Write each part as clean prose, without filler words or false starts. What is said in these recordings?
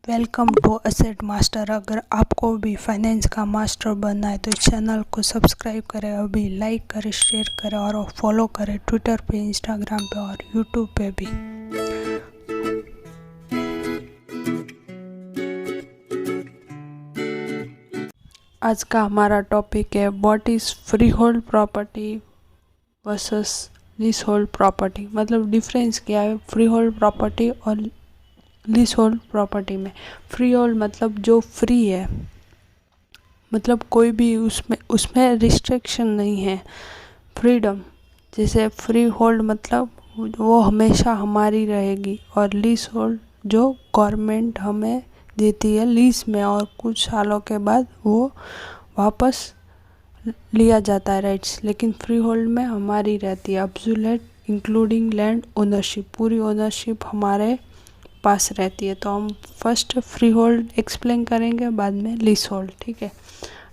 Welcome to asset master. अगर आपको भी फाइनेंस का मास्टर बनना है तो इस चैनल को सब्सक्राइब करें, अभी लाइक करें, शेयर करें और फॉलो करें ट्विटर पे, इंस्टाग्राम पे और यूट्यूब पे भी। आज का हमारा टॉपिक है what is free hold property versus lease hold property. मतलब डिफरेंस क्या है फ्री होल्ड प्रॉपर्टी और लीज होल्ड प्रॉपर्टी में। फ्री होल्ड मतलब जो फ्री है, मतलब कोई भी उसमें रिस्ट्रिक्शन नहीं है, फ्रीडम। जैसे फ्री होल्ड मतलब वो हमेशा हमारी रहेगी, और लीज होल्ड जो गवर्नमेंट हमें देती है लीज में और कुछ सालों के बाद वो वापस लिया जाता है राइट्स। लेकिन फ्री होल्ड में हमारी रहती है एब्सोल्यूट इंक्लूडिंग लैंड ओनरशिप, पूरी ओनरशिप हमारे पास रहती है। तो हम फर्स्ट फ्री होल्ड एक्सप्लेन करेंगे, बाद में लीज होल्ड, ठीक है।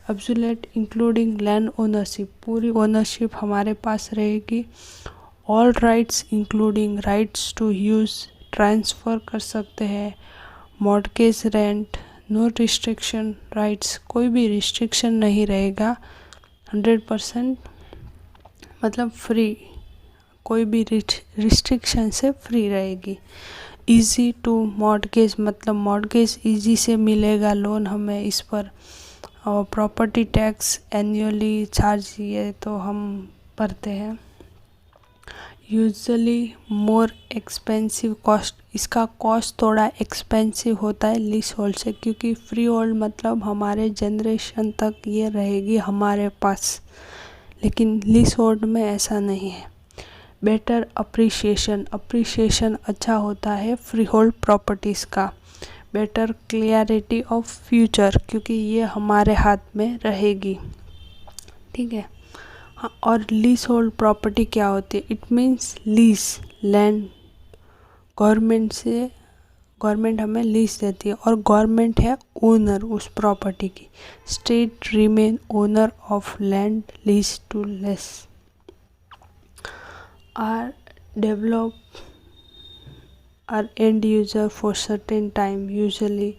एब्सोल्यूट इंक्लूडिंग लैंड ओनरशिप, पूरी ओनरशिप हमारे पास रहेगी। All rights including rights to use, transfer कर सकते हैं। Mortgage rent, no restriction rights, कोई भी रिस्ट्रिक्शन नहीं रहेगा। 100% मतलब फ्री, कोई भी रिस्ट्रिक्शन से फ्री रहेगी। इजी टू मॉर्टगेज, मतलब मॉर्टगेज इजी से मिलेगा लोन हमें इस पर। और प्रॉपर्टी टैक्स एनुअली चार्ज ये तो हम भरते हैं। यूजुअली मोर एक्सपेंसिव कॉस्ट, इसका कॉस्ट थोड़ा एक्सपेंसिव होता है लीज होल्ड से, क्योंकि फ्री होल्ड मतलब हमारे जनरेशन तक ये रहेगी हमारे पास, लेकिन लीज होल्ड में ऐसा नहीं है। बेटर अप्रिसिएशन, अप्रिसिएशन अच्छा होता है फ्री होल्ड प्रॉपर्टीज़ का। बेटर क्लियरिटी ऑफ फ्यूचर, क्योंकि ये हमारे हाथ में रहेगी, ठीक है। हाँ, और लीज होल्ड प्रॉपर्टी क्या होती है? It means lease land, government हमें लीज देती है और गवर्नमेंट है ओनर उस प्रॉपर्टी की। State remain owner of land lease to lessee or develop or end user for certain time. Usually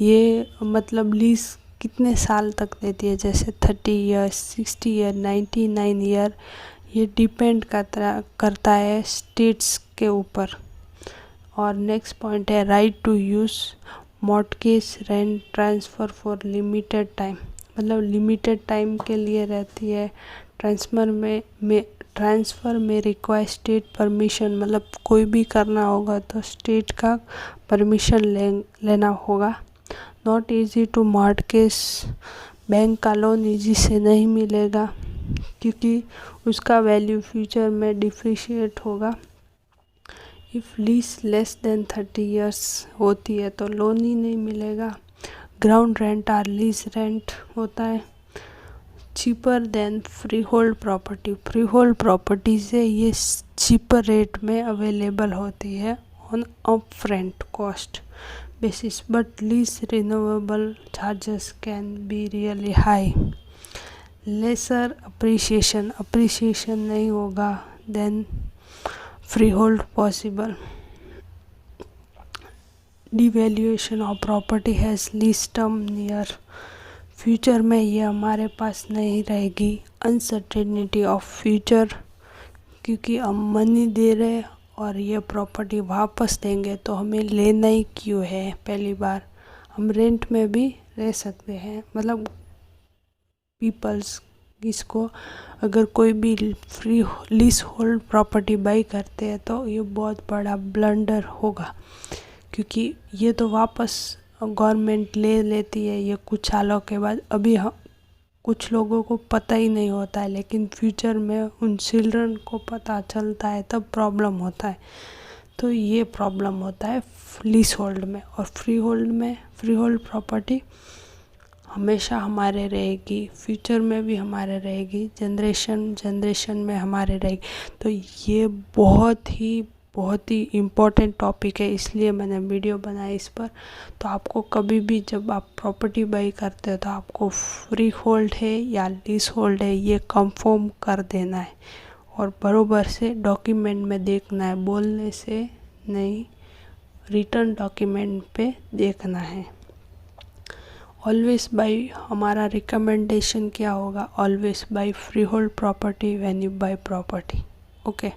ये मतलब लीज कितने साल तक देती है, जैसे 30 ईयर, 60 ईयर, 99 ईयर, ये डिपेंड करता है स्टेट्स के ऊपर। और नेक्स्ट पॉइंट है right to use, mortgage rent transfer for limited time, मतलब लिमिटेड टाइम के लिए रहती है। ट्रांसफ़र में रिक्वायर स्टेट परमिशन, मतलब कोई भी करना होगा तो स्टेट का परमिशन लेना होगा। Not easy to mortgage, bank का लोन इजी से नहीं मिलेगा क्योंकि उसका वैल्यू फ्यूचर में डिप्रिशिएट होगा। If lease less than 30 years होती है तो लोन ही नहीं मिलेगा। ग्राउंड रेंट और लीज रेंट होता है। Cheaper than free hold property, free hold property से ये चीपर रेट में अवेलेबल होती है on upfront cost basis, but lease renewable charges can be really high. Lesser appreciation, appreciation नहीं होगा then freehold possible. Devaluation of property has lease term near, future में ये हमारे पास नहीं रहेगी। अनसर्टेनिटी ऑफ फ्यूचर, क्योंकि हम मनी दे रहे और ये प्रॉपर्टी वापस देंगे तो हमें लेना ही क्यों है। पहली बार हम रेंट में भी रह सकते हैं, मतलब पीपल्स इसको अगर कोई भी free lease hold property by करते हैं तो ये बहुत बड़ा ब्लंडर होगा, क्योंकि ये तो वापस गवर्नमेंट ले लेती है ये कुछ सालों के बाद। अभी हम कुछ लोगों को पता ही नहीं होता है, लेकिन फ्यूचर में उन चिल्ड्रन को पता चलता है तब प्रॉब्लम होता है। तो ये प्रॉब्लम होता है लीज होल्ड में। और फ्री होल्ड प्रॉपर्टी हमेशा हमारे रहेगी, फ्यूचर में भी हमारे रहेगी, जनरेशन में हमारे रहेगी। तो ये बहुत ही इम्पोर्टेंट टॉपिक है, इसलिए मैंने वीडियो बनाई इस पर। तो आपको कभी भी जब आप प्रॉपर्टी बाई करते हो तो आपको फ्री होल्ड है या लीज होल्ड है ये कंफर्म कर देना है, और बरोबर से डॉक्यूमेंट में देखना है, बोलने से नहीं, रिटर्न डॉक्यूमेंट पे देखना है। ऑलवेज बाय, हमारा रिकमेंडेशन क्या होगा, always buy free hold property when you buy property. Okay,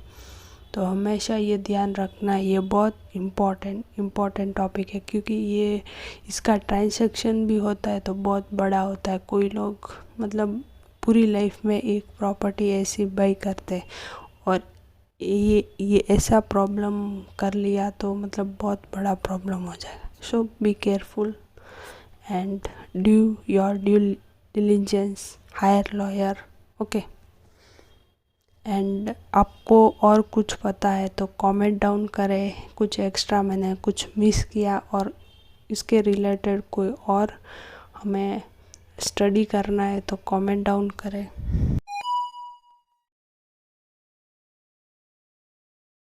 तो हमेशा ये ध्यान रखना, ये बहुत इम्पॉर्टेंट टॉपिक है, क्योंकि ये इसका ट्रांजैक्शन भी होता है तो बहुत बड़ा होता है। कोई लोग मतलब पूरी लाइफ में एक प्रॉपर्टी ऐसी बाई करते हैं और ये ऐसा प्रॉब्लम कर लिया तो मतलब बहुत बड़ा प्रॉब्लम हो जाएगा। So be careful and do your due diligence, hire lawyer. Okay, and आपको और कुछ पता है तो कमेंट डाउन करें, कुछ एक्स्ट्रा मैंने कुछ मिस किया और इसके रिलेटेड कोई और हमें स्टडी करना है तो कमेंट डाउन करें।